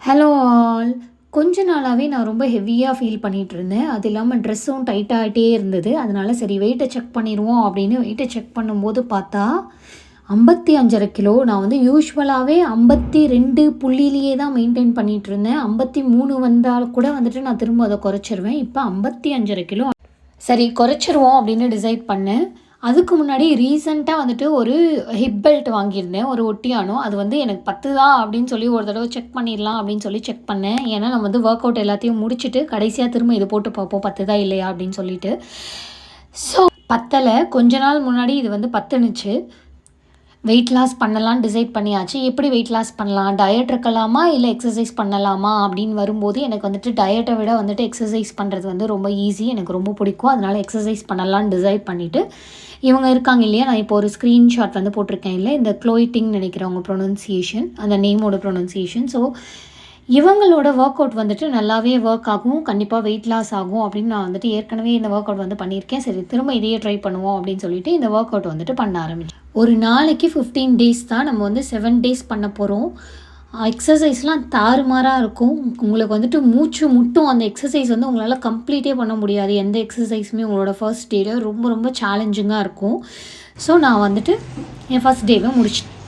Hello all. கொஞ்ச நாளாகவே நான் ரொம்ப ஹெவியாக ஃபீல் பண்ணிகிட்ருந்தேன். அது இல்லாமல் ட்ரெஸ்ஸும் டைட்டாகிட்டே இருந்தது. அதனால சரி வெயிட்டை செக் பண்ணிடுவோம் அப்படின்னு வெயிட்டை செக் பண்ணும்போது பார்த்தா 55.5 கிலோ. நான் வந்து யூஷுவலாகவே 52 புள்ளியிலேயே தான் மெயின்டைன் பண்ணிகிட்ருந்தேன். 53 வந்தால் கூட வந்துட்டு நான் திரும்ப அதை குறைச்சிருவேன். இப்போ 55.5 கிலோ. சரி குறைச்சிருவோம் அப்படின்னு டிசைட் பண்ணேன். அதுக்கு முன்னாடி ரீசெண்டாக வந்துட்டு ஒரு ஹிப் பெல்ட் வாங்கியிருந்தேன். ஒரு ஒட்டியானம். அது வந்து எனக்கு பத்துதா அப்படின்னு சொல்லி ஒரு தடவை செக் பண்ணிடலாம் அப்படின்னு சொல்லி செக் பண்ணேன். ஏன்னா நம்ம வந்து ஒர்க் அவுட் எல்லாத்தையும் முடிச்சுட்டு கடைசியாக திரும்ப இது போட்டு பார்ப்போம் பத்துதா இல்லையா அப்படின்னு சொல்லிட்டு. ஸோ பத்தலை. கொஞ்ச நாள் முன்னாடி இது வந்து பத்துனுச்சு. வெயிட் லாஸ் பண்ணலான்னு டிசைட் பண்ணியாச்சு. எப்படி வெயிட் லாஸ் பண்ணலாம்? டயட் இருக்கலாமா இல்லை எக்ஸசைஸ் பண்ணலாமா அப்படின்னு வரும்போது எனக்கு வந்துட்டு டயட்டை விட வந்துட்டு எக்ஸசைஸ் பண்ணுறது வந்து ரொம்ப ஈஸி. எனக்கு ரொம்ப பிடிக்கும். அதனால் எக்ஸசைஸ் பண்ணலான்னு டிசைட் பண்ணிவிட்டு இவங்க இருக்காங்க இல்லையா, நான் இப்போ ஒரு ஸ்க்ரீன்ஷாட் வந்து போட்டிருக்கேன் இல்லை, இந்த க்ளோயிட்டிங் நினைக்கிறவங்க ப்ரொனன்சியேஷன், அந்த நேமோட ப்ரொனன்சியேஷன். ஸோ இவங்களோட ஒர்க் அவுட் வந்துட்டு நல்லாவே ஒர்க் ஆகும். கண்டிப்பாக வெயிட் லாஸ் ஆகும் அப்படின்னு நான் வந்துட்டு ஏற்கனவே இந்த ஒர்க் அவுட் வந்து பண்ணியிருக்கேன். சரி திரும்ப இதையே ட்ரை பண்ணுவோம் அப்படின்னு சொல்லிட்டு இந்த ஒர்க் அவுட் வந்துட்டு பண்ண ஆரம்பிச்சேன். ஒரு நாளைக்கு 15 டேஸ் தான். நம்ம வந்து 7 டேஸ் பண்ண போகிறோம். எக்ஸசைஸ்லாம் தாறுமாறாக இருக்கும். உங்களுக்கு வந்துட்டு மூச்சு முட்டும். அந்த எக்ஸசைஸ் வந்து உங்களால் கம்ப்ளீட்டே பண்ண முடியாது. எந்த எக்ஸசைஸுமே உங்களோட ஃபர்ஸ்ட் டேல ரொம்ப ரொம்ப சேலஞ்சிங்காக இருக்கும். ஸோ நான் வந்துட்டு என் ஃபஸ்ட் டேவை முடிச்சிட்டேன்.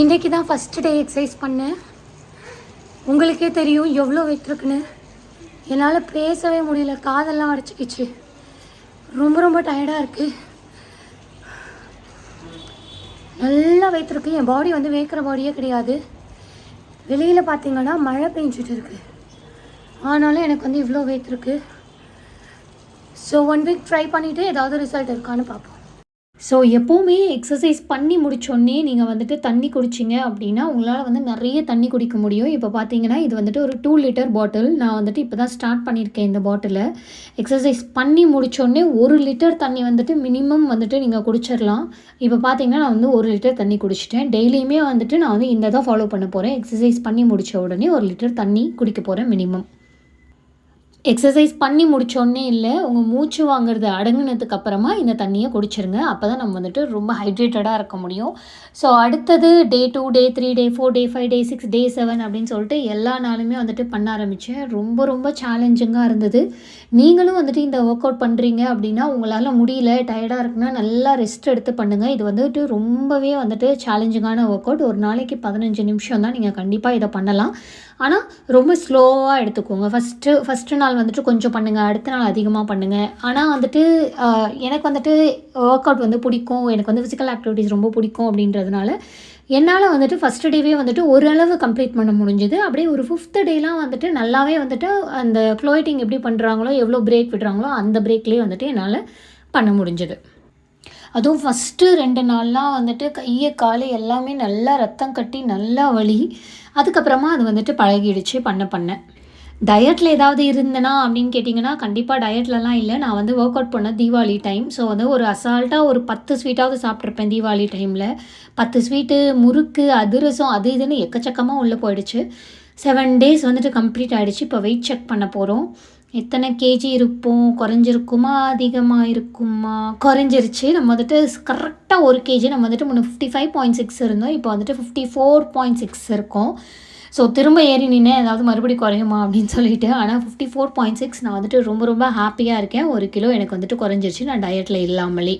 இன்றைக்கி தான் ஃபஸ்ட்டு டே எக்ஸசைஸ் பண்ணேன். உங்களுக்கே தெரியும் எவ்வளோ வெயிட் இருக்குன்னு. என்னால் பேசவே முடியல. காதெல்லாம் அடைச்சிக்கிச்சு. ரொம்ப ரொம்ப டயர்டாக இருக்குது. நல்லா வெயிட் இருக்குது. என் பாடி வந்து வேக்கிற பாடியே கிடையாது. வெளியில் பார்த்தீங்கன்னா மழை பெஞ்சிட்டு இருக்குது. ஆனாலும் எனக்கு வந்து இவ்வளோ வெயிட் இருக்குது. ஸோ 1 வீக் ட்ரை பண்ணிவிட்டு ஏதாவது ரிசல்ட் இருக்கான்னு பார்ப்போம். ஸோ எப்போவுமே எக்ஸசைஸ் பண்ணி முடித்தோடனே நீங்கள் வந்துட்டு தண்ணி குடிச்சிங்க அப்படின்னா உங்களால் வந்து நிறைய தண்ணி குடிக்க முடியும். இப்போ பார்த்தீங்கன்னா இது வந்துட்டு ஒரு 2 லிட்டர் பாட்டில். நான் வந்துட்டு இப்போ தான் ஸ்டார்ட் பண்ணியிருக்கேன் இந்த பாட்டிலை. எக்ஸசைஸ் பண்ணி முடித்தோடனே 1 லிட்டர் தண்ணி வந்துட்டு மினிமம் வந்துட்டு நீங்கள் குடிச்சிடலாம். இப்போ பார்த்தீங்கன்னா நான் வந்து 1 லிட்டர் தண்ணி குடிச்சிட்டேன். டெய்லியுமே வந்துட்டு நான் வந்து இந்த தான் ஃபாலோ பண்ண போகிறேன். எக்ஸசைஸ் பண்ணி முடித்த உடனே 1 லிட்டர் தண்ணி குடிக்க போகிறேன் மினிமம். எக்ஸசைஸ் பண்ணி முடித்தோடனே இல்லை, உங்கள் மூச்சு வாங்குறது அடங்குனதுக்கு அப்புறமா இந்த தண்ணியை குடிச்சிருங்க. அப்போ தான் நம்ம வந்துட்டு ரொம்ப ஹைட்ரேட்டடாக இருக்க முடியும். ஸோ அடுத்தது டே 2, டே 3, டே 4, டே 5, டே 6, டே 7 அப்படின்னு சொல்லிட்டு எல்லா நாளுமே வந்துட்டு பண்ண ஆரம்பித்தேன். ரொம்ப ரொம்ப சேலஞ்சிங்காக இருந்தது. நீங்களும் வந்துட்டு இந்த ஒர்க் அவுட் பண்ணுறீங்க அப்படின்னா உங்களால் முடியல, டயர்டாக இருக்குன்னா நல்லா ரெஸ்ட் எடுத்து பண்ணுங்கள். இது வந்துட்டு ரொம்பவே வந்துட்டு சேலஞ்சிங்கான ஒர்க் அவுட். ஒரு நாளைக்கு 15 நிமிஷம் தான். நீங்கள் கண்டிப்பாக இதை பண்ணலாம். ஆனால் ரொம்ப ஸ்லோவாக எடுத்துக்கோங்க. ஃபஸ்ட்டு நாள் வந்துட்டு கொஞ்சம் பண்ணுங்கள், அடுத்த நாள் அதிகமாக பண்ணுங்கள். ஆனால் வந்துட்டு எனக்கு வந்துட்டு ஒர்க் அவுட் வந்து பிடிக்கும், எனக்கு வந்து ஃபிசிக்கல் ஆக்டிவிட்டீஸ் ரொம்ப பிடிக்கும் அப்படின்றதுனால என்னால் வந்துட்டு ஃபஸ்ட்டு டேவே வந்துட்டு ஓரளவு கம்ப்ளீட் பண்ண முடிஞ்சுது. அப்படியே ஒரு 5th டேலாம் வந்துட்டு நல்லாவே வந்துட்டு அந்த க்ளோயிட்டிங் எப்படி பண்ணுறாங்களோ, எவ்வளோ பிரேக் விடுறாங்களோ அந்த பிரேக்லேயே வந்துட்டு என்னால் பண்ண முடிஞ்சுது. அதுவும் ஃபஸ்ட்டு 2 நாள்லாம் வந்துட்டு கையை கால் எல்லாமே நல்லா ரத்தம் கட்டி நல்லா வலி. அதுக்கப்புறமா அது வந்துட்டு பழகிடுச்சு பண்ண. டயட்டில் ஏதாவது இருந்தேனா அப்படின்னு கேட்டிங்கன்னா கண்டிப்பாக டயட்லலாம் இல்லை. நான் வந்து ஒர்க் அவுட் பண்ண தீபாவளி டைம். ஸோ வந்து ஒரு அசால்ட்டாக ஒரு 10 ஸ்வீட்டாவது சாப்பிட்ருப்பேன் தீபாவளி டைமில். 10 ஸ்வீட்டு, முறுக்கு, அதிரசம் அது இதுன்னு எக்கச்சக்கமாக உள்ளே போயிடுச்சு. 7 டேஸ் வந்துட்டு கம்ப்ளீட் ஆகிடுச்சு. இப்போ வெயிட் செக் பண்ண போகிறோம். எத்தனை கேஜி இருப்போம், குறைஞ்சிருக்குமா அதிகமாக இருக்குமா? குறைஞ்சிருச்சு. நம்ம வந்துட்டு கரெக்டாக 1 கேஜி. நம்ம வந்துட்டு முன்ன 55.6 இருந்தோம். இப்போ வந்துட்டு 54.6 இருக்கோம். ஸோ திரும்ப ஏறி நின்று ஏதாவது மறுபடியும் குறையுமா அப்படின்னு சொல்லிட்டு. ஆனால் 54.6 நான் வந்துட்டு ரொம்ப ரொம்ப ஹாப்பியாக இருக்கேன். 1 கிலோ எனக்கு வந்துட்டு குறைஞ்சிருச்சு நான் டயட்டில் இல்லாமலே.